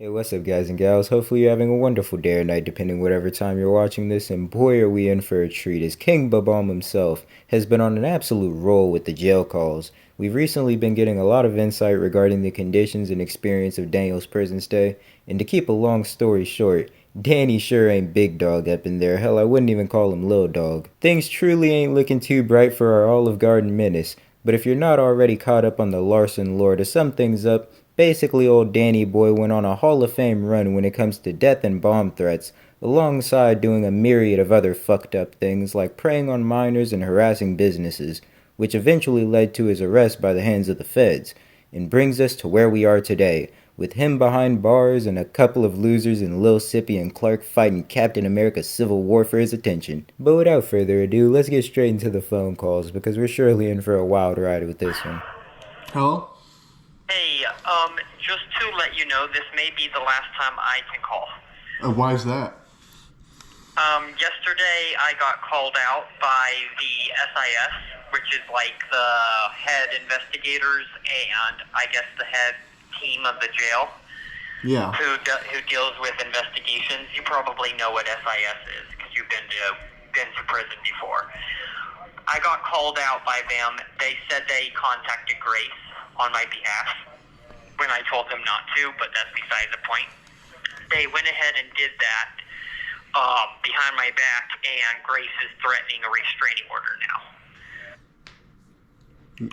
Hey, what's up, guys and gals? Hopefully, you're having a wonderful day or night, depending whatever time you're watching this. And boy, are we in for a treat, as King Babam himself has been on an absolute roll with the jail calls. We've recently been getting a lot of insight regarding the conditions and experience of Daniel's prison stay. And to keep a long story short, Danny sure ain't big dog up in there. Hell, I wouldn't even call him little dog. Things truly ain't looking too bright for our Olive Garden menace. But if you're not already caught up on the Larson lore, to sum things up, basically, old Danny Boy went on a Hall of Fame run when it comes to death and bomb threats, alongside doing a myriad of other fucked up things like preying on minors and harassing businesses, which eventually led to his arrest by the hands of the feds, and brings us to where we are today, with him behind bars and a couple of losers in Lil Sippy and Clark fighting Captain America Civil War for his attention. But without further ado, let's get straight into the phone calls because we're surely in for a wild ride with this one. Hello? Hey, just to let you know, this may be the last time I can call. Why is that? Yesterday I got called out by the SIS, which is like the head investigators and I guess the head team of the jail. Yeah. Who deals with investigations. You probably know what SIS is because you've been to prison before. I got called out by them. They said they contacted Grace on my behalf when I told them not to, but that's beside the point. They went ahead and did that behind my back, and Grace is threatening a restraining order now.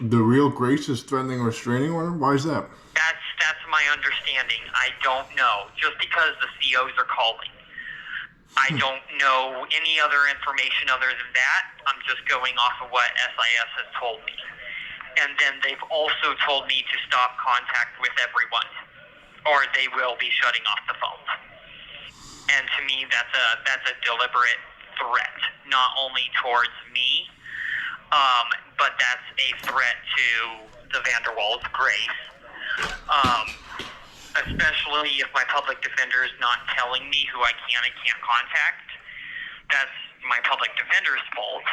The real Grace is threatening a restraining order? Why is that? That's my understanding. I don't know. Just because the COs are calling. I don't know any other information other than that. I'm just going off of what SIS has told me. And then they've also told me to stop contact with everyone, or they will be shutting off the phones. And to me, that's a deliberate threat, not only towards me, but that's a threat to the Vanderwalls, Grace. Especially if my public defender is not telling me who I can and can't contact. That's my public defender's fault.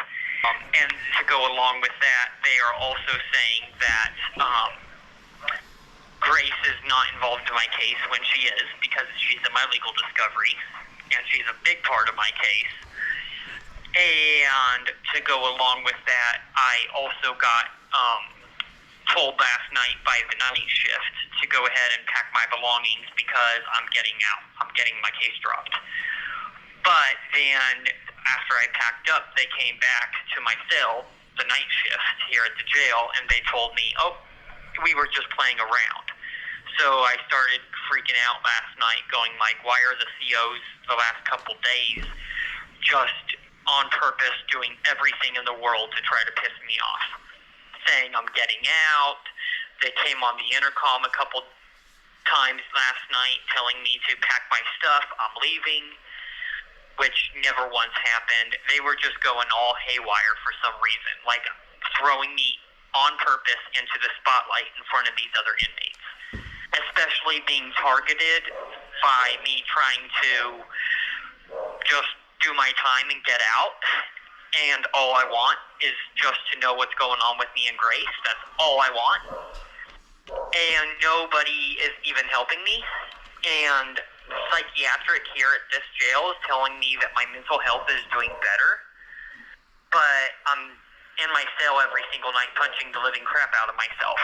And to go along with that, they are also saying that Grace is not involved in my case when she is, because she's in my legal discovery, and she's a big part of my case. And to go along with that, I also got told last night by the night shift to go ahead and pack my belongings because I'm getting out. I'm getting my case dropped. But then after I packed up, they came back to my cell, the night shift here at the jail, and they told me, oh, we were just playing around. So I started freaking out last night, going like, why are the COs the last couple days just on purpose doing everything in the world to try to piss me off? Saying I'm getting out. They came on the intercom a couple times last night telling me to pack my stuff, I'm leaving, which never once happened. They were just going all haywire for some reason, like throwing me on purpose into the spotlight in front of these other inmates, especially being targeted by me trying to just do my time and get out. And all I want is just to know what's going on with me and Grace. That's all I want. And nobody is even helping me. And psychiatric here at this jail is telling me that my mental health is doing better. But I'm in my cell every single night punching the living crap out of myself.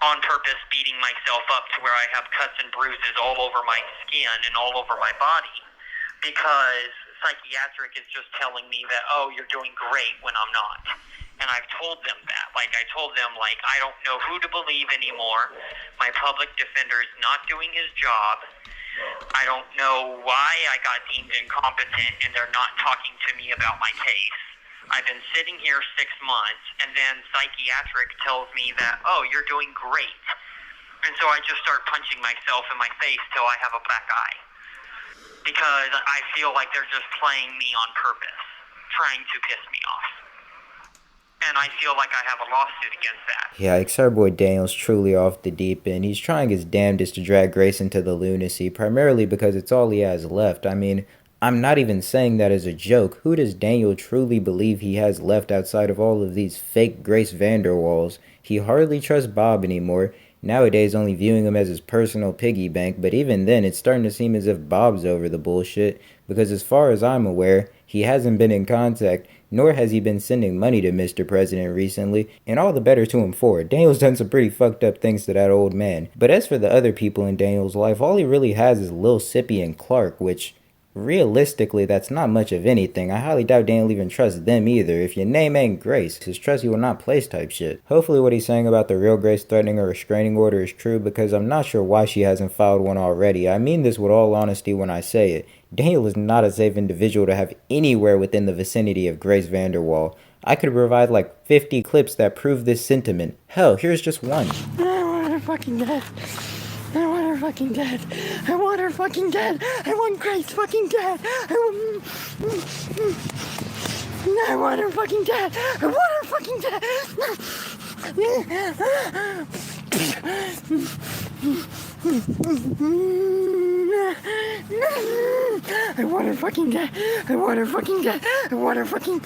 On purpose, beating myself up to where I have cuts and bruises all over my skin and all over my body. Because psychiatric is just telling me that, oh, you're doing great when I'm not. And I've told them that. Like, I told them, like, I don't know who to believe anymore. My public defender is not doing his job. I don't know why I got deemed incompetent and they're not talking to me about my case. I've been sitting here 6 months, and then psychiatric tells me that, oh, you're doing great. And so I just start punching myself in my face till I have a black eye. Because I feel like they're just playing me on purpose, trying to piss me off. And I feel like I have a lawsuit against that. Yeah, our boy Daniel's truly off the deep end. He's trying his damnedest to drag Grace into the lunacy, primarily because it's all he has left. I mean, I'm not even saying that as a joke. Who does Daniel truly believe he has left outside of all of these fake Grace Vanderwalls? He hardly trusts Bob anymore, nowadays only viewing him as his personal piggy bank, but even then it's starting to seem as if Bob's over the bullshit, because as far as I'm aware, he hasn't been in contact, nor has he been sending money to Mr. President recently, and all the better to him for it. Daniel's done some pretty fucked up things to that old man. But as for the other people in Daniel's life, all he really has is Lil Sippy and Clark, which realistically, that's not much of anything. I highly doubt Daniel even trusts them either. If your name ain't Grace, his trust you will not place type shit. Hopefully what he's saying about the real Grace threatening a restraining order is true, because I'm not sure why she hasn't filed one already. I mean this with all honesty when I say it. Daniel is not a safe individual to have anywhere within the vicinity of Grace Vanderwall. I could provide like 50 clips that prove this sentiment. Hell, here's just one. I want her fucking dead. I want her fucking dead. I want her fucking dead. I want Grace fucking dead. I want her fucking dead. I want her fucking dead. I want her fucking dead. I want her fucking dead. I want her fucking.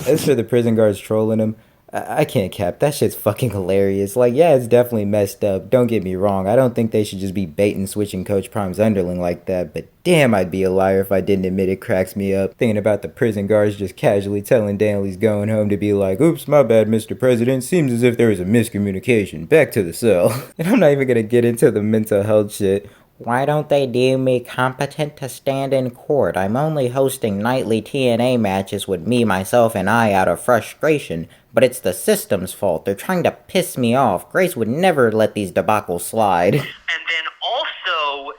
As for the prison guards trolling him, I can't cap. That shit's fucking hilarious. Like, yeah, it's definitely messed up. Don't get me wrong. I don't think they should just be bait and switching Coach Prime's underling like that. But damn, I'd be a liar if I didn't admit it cracks me up. Thinking about the prison guards just casually telling Daniel he's going home to be like, oops, my bad, Mr. President. Seems as if there was a miscommunication. Back to the cell. And I'm not even gonna get into the mental health shit. Why don't they deem me competent to stand in court? I'm only hosting nightly TNA matches with me, myself, and I out of frustration. But it's the system's fault. They're trying to piss me off. Grace would never let these debacles slide. And then also,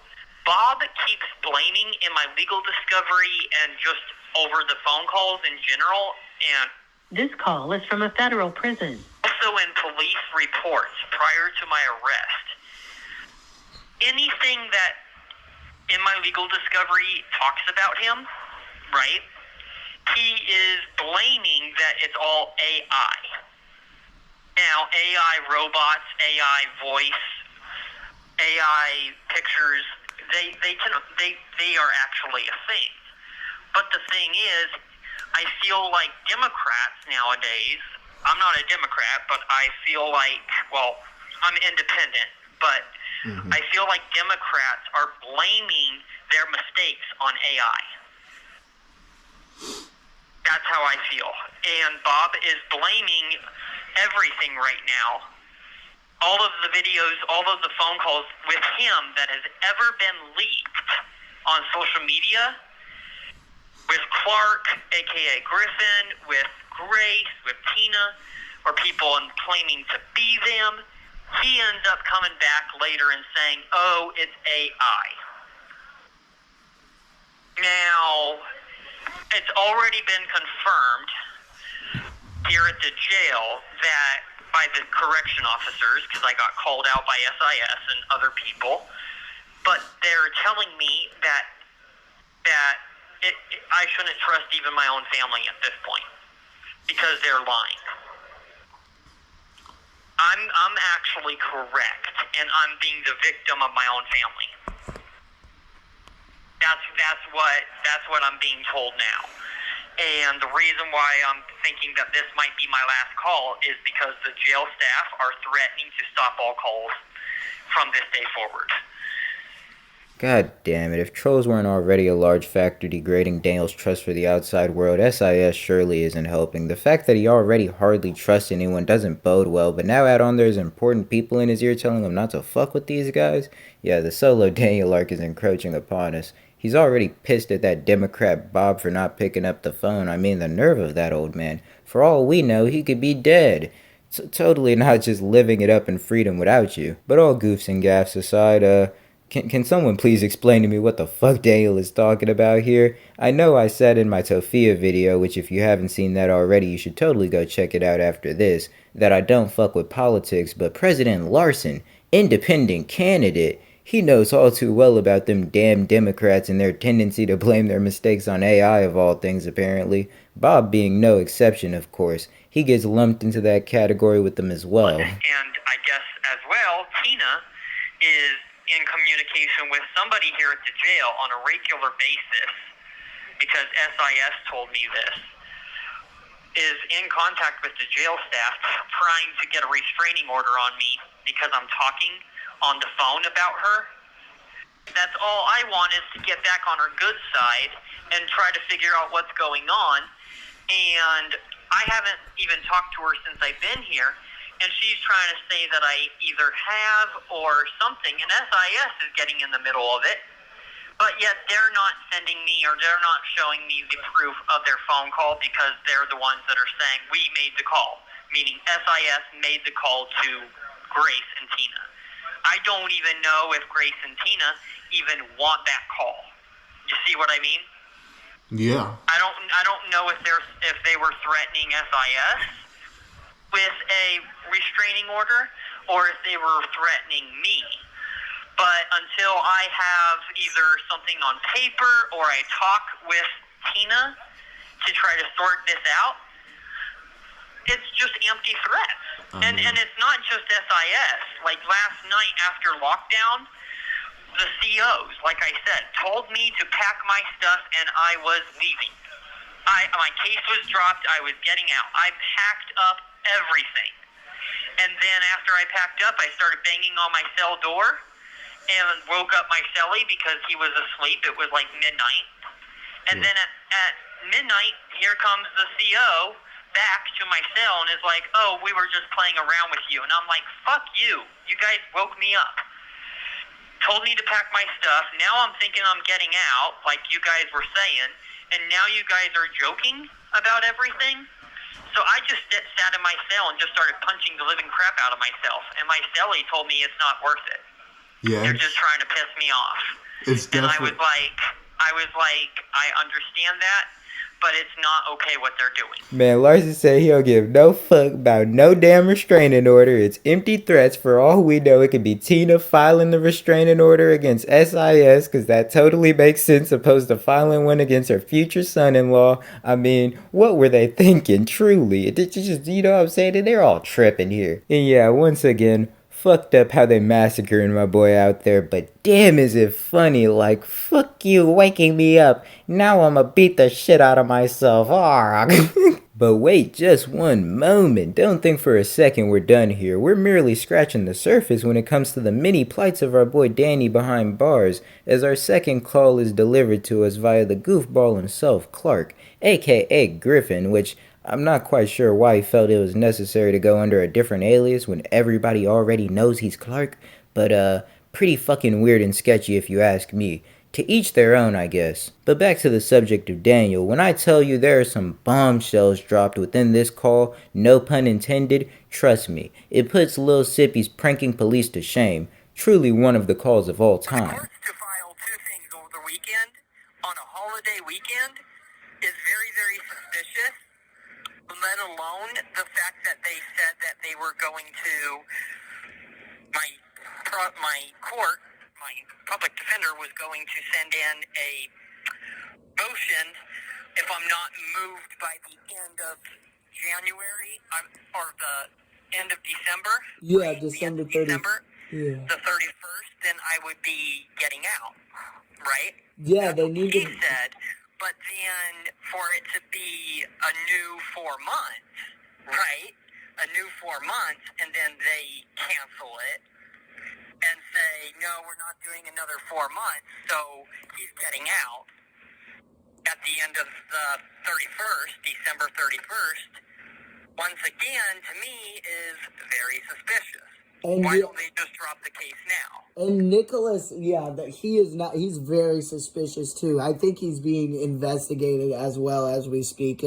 Bob keeps blaming in my legal discovery and just over the phone calls in general, and this call is from a federal prison. Also in police reports prior to my arrest. Anything that in my legal discovery talks about him, right? He is blaming that it's all AI. Now, AI robots, AI voice, AI pictures, they are actually a thing. But the thing is, I feel like Democrats nowadays, I'm not a Democrat, but I feel like, well, I'm independent, but I feel like Democrats are blaming their mistakes on AI. That's how I feel. And Bob is blaming everything right now. All of the videos, all of the phone calls with him that has ever been leaked on social media, with Clark, a.k.a. Griffin, with Grace, with Tina, or people claiming to be them, he ends up coming back later and saying, oh, it's AI. Now, it's already been confirmed here at the jail that by the correction officers, because I got called out by SIS and other people, but they're telling me that I shouldn't trust even my own family at this point because they're lying. I'm actually correct, and I'm being the victim of my own family. That's what I'm being told now. And the reason why I'm thinking that this might be my last call is because the jail staff are threatening to stop all calls from this day forward. God damn it, if trolls weren't already a large factor degrading Daniel's trust for the outside world, SIS surely isn't helping. The fact that he already hardly trusts anyone doesn't bode well, but now add on there's important people in his ear telling him not to fuck with these guys? Yeah, the solo Daniel arc is encroaching upon us. He's already pissed at that Democrat Bob for not picking up the phone. I mean, the nerve of that old man. For all we know, he could be dead. Totally not just living it up in freedom without you. But all goofs and gaffs aside, Can someone please explain to me what the fuck Daniel is talking about here? I know I said in my Tofia video, which if you haven't seen that already, you should totally go check it out after this, that I don't fuck with politics, but President Larson, independent candidate, he knows all too well about them damn Democrats and their tendency to blame their mistakes on AI of all things apparently. Bob being no exception, of course. He gets lumped into that category with them as well. And I guess as well, Tina is in communication with somebody here at the jail on a regular basis, because SIS told me this, is in contact with the jail staff trying to get a restraining order on me because I'm talking on the phone about her. That's all I want, is to get back on her good side and try to figure out what's going on. And I haven't even talked to her since I've been here, and she's trying to say that I either have or something, and SIS is getting in the middle of it, but yet they're not sending me, or they're not showing me the proof of their phone call, because they're the ones that are saying, we made the call, meaning SIS made the call to Grace and Tina. I don't even know if Grace and Tina even want that call. You see what I mean? Yeah. I don't know if they were threatening SIS with a restraining order, or if they were threatening me. But until I have either something on paper or I talk with Tina to try to sort this out, it's just empty threats. And it's not just SIS. Like last night after lockdown, the COs, like I said, told me to pack my stuff, and I was leaving. My case was dropped. I was getting out. I packed up everything. And then after I packed up, I started banging on my cell door and woke up my cellie because he was asleep. It was like midnight. And then at midnight, here comes the CO back to my cell and is like, oh, we were just playing around with you. And I'm like, fuck you. You guys woke me up. Told me to pack my stuff. Now I'm thinking I'm getting out, like you guys were saying. And now you guys are joking about everything. So I just sat in my cell and just started punching the living crap out of myself. And my cellie told me it's not worth it. Yeah. They're just trying to piss me off. It's And definitely. I was like, I understand that, but it's not okay what they're doing. Man, Larson said he'll give no fuck about no damn restraining order. It's empty threats. For all we know, it could be Tina filing the restraining order against SIS, because that totally makes sense, opposed to filing one against her future son-in-law. I mean, what were they thinking, truly? It just, you know what I'm saying? They're all tripping here. And yeah, once again, fucked up how they massacring my boy out there, but damn is it funny. Like, fuck you waking me up, now I'ma beat the shit out of myself. But wait just one moment, don't think for a second we're done here. We're merely scratching the surface when it comes to the many plights of our boy Danny behind bars, as our second call is delivered to us via the goofball himself, Clark, aka Griffin, which I'm not quite sure why he felt it was necessary to go under a different alias when everybody already knows he's Clark, but pretty fucking weird and sketchy if you ask me. To each their own, I guess. But back to the subject of Daniel, when I tell you there are some bombshells dropped within this call, no pun intended, trust me, it puts Lil Sippy's pranking police to shame. Truly one of the calls of all time. The courts to file two things over the weekend, on a holiday weekend, is very, very suspicious. Let alone the fact that they said that they were going to my public defender was going to send in a motion if I'm not moved by the end of January or the end of December. Yeah, right? December the end of 30th. December, Yeah. the 31st, then I would be getting out, right? Yeah, That's they what need he to. said, but then for it to be a new 4 months, right? A new 4 months, and then they cancel it and say, no, we're not doing another 4 months, so he's getting out at the end of the 31st, December 31st, once again, to me, is very suspicious. And Why the- don't they just drop the case now? And Nicholas, yeah, that he is not. He's very suspicious too. I think he's being investigated as well as we speak.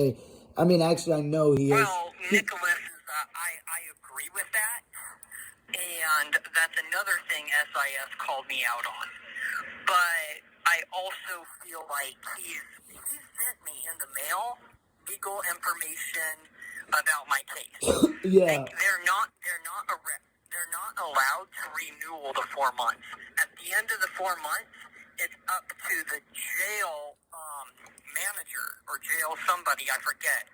I mean, actually, I know he is. Well, Nicholas is, I agree with that, and that's another thing SIS called me out on. But I also feel like he sent me in the mail legal information about my case. Yeah. They're not allowed to renew the 4 months. At the end of the 4 months, it's up to the jail manager or jail somebody, I forget.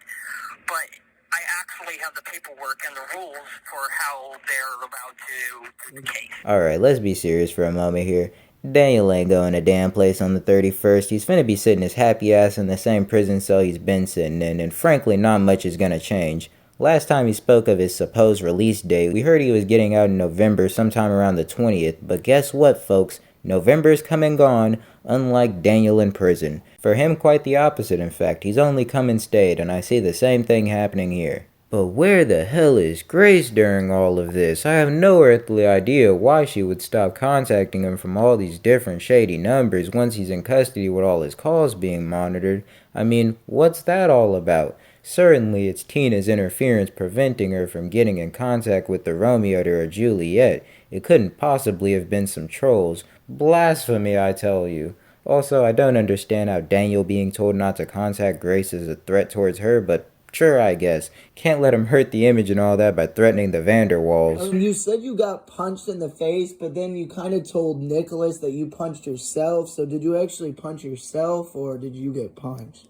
But I actually have the paperwork and the rules for how they're allowed to do the case. Alright, let's be serious for a moment here. Daniel ain't going a damn place on the 31st. He's finna be sitting his happy ass in the same prison cell he's been sitting in, and frankly, not much is gonna change. Last time he spoke of his supposed release date, we heard he was getting out in November, sometime around the 20th, but guess what, folks? November's come and gone, unlike Daniel in prison. For him, quite the opposite, in fact. He's only come and stayed, and I see the same thing happening here. But where the hell is Grace during all of this? I have no earthly idea why she would stop contacting him from all these different shady numbers once he's in custody with all his calls being monitored. I mean, what's that all about? Certainly it's Tina's interference preventing her from getting in contact with the Romeo to her Juliet. It couldn't possibly have been some trolls. Blasphemy, I tell you. Also, I don't understand how Daniel being told not to contact Grace is a threat towards her, but sure, I guess. Can't let him hurt the image and all that by threatening the Vanderwalls. You said you got punched in the face, but then you kind of told Nicholas that you punched yourself. So did you actually punch yourself, or did you get punched?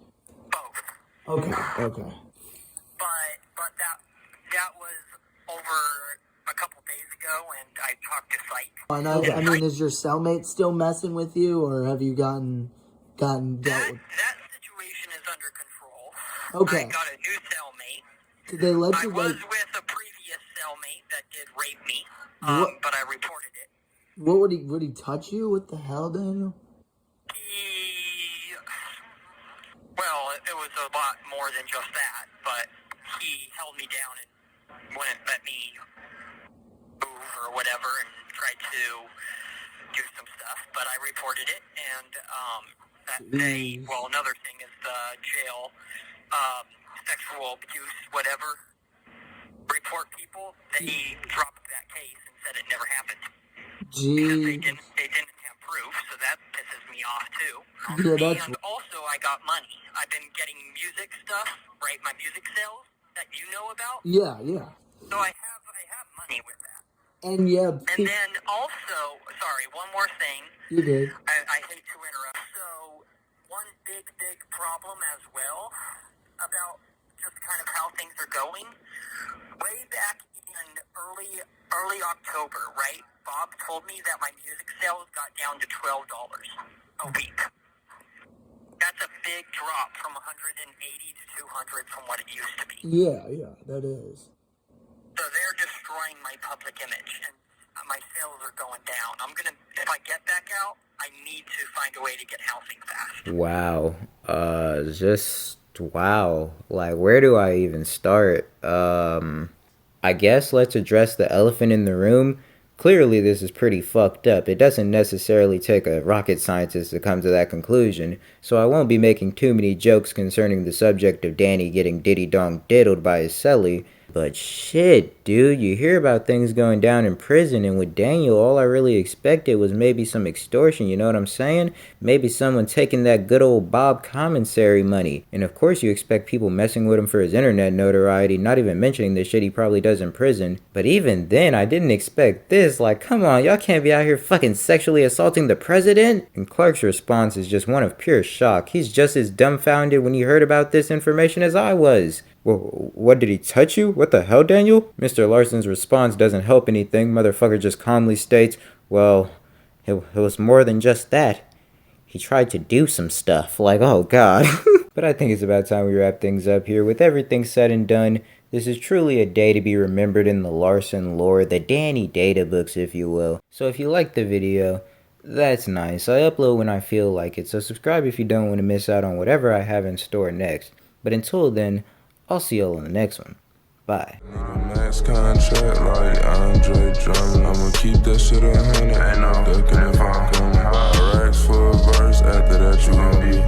Both. Okay. But that was over a couple days ago, and I talked to Psych. And I mean, is your cellmate still messing with you, or have you gotten dealt with? That situation is under control. Okay. I got a new cellmate. Did they let I you was like? with a previous cellmate that did rape me, What? but I reported it. What would he touch you? What the hell, Daniel? Well, it was a lot more than just that, but he held me down and wouldn't let me move or whatever and tried to do some stuff, but I reported it, and another thing is the jail, sexual abuse, whatever, report people, they dropped that case and said it never happened. Because they didn't have proof, so that pisses me off too. Yeah, and also I got money. I've been getting music stuff, right? My music sales that you know about. Yeah. So I have money with that. And yeah. And then also, sorry, one more thing. You did. I hate to interrupt. So one big problem as well about just kind of how things are going. Way back in early October, right? Bob told me that my music sales got down to $12 a week. That's a big drop from 180 to 200 from what it used to be. Yeah, that is. So they're destroying my public image, and my sales are going down. If I get back out, I need to find a way to get housing fast. Wow. Wow. Like, where do I even start? I guess let's address the elephant in the room. Clearly, this is pretty fucked up. It doesn't necessarily take a rocket scientist to come to that conclusion, so I won't be making too many jokes concerning the subject of Danny getting diddy-dong diddled by his celly. But shit, dude, you hear about things going down in prison, and with Daniel, all I really expected was maybe some extortion, you know what I'm saying? Maybe someone taking that good old Bob commissary money. And of course you expect people messing with him for his internet notoriety, not even mentioning the shit he probably does in prison. But even then, I didn't expect this. Like, come on, y'all can't be out here fucking sexually assaulting the president? And Clark's response is just one of pure shock. He's just as dumbfounded when he heard about this information as I was. Well, what, did he touch you? What the hell, Daniel? Mr. Larson's response doesn't help anything. Motherfucker just calmly states, well, it was more than just that. He tried to do some stuff. Like, oh god. But I think it's about time we wrap things up here. With everything said and done, this is truly a day to be remembered in the Larson lore, the Danny data books, if you will. So if you liked the video, that's nice. I upload when I feel like it, so subscribe if you don't want to miss out on whatever I have in store next. But until then, I'll see y'all on the next one. Bye. Max contract like Andre Drummond. I'ma keep that shit 100. Ain't no ducking if I'm coming. 5 racks for a verse. After that, you gon' be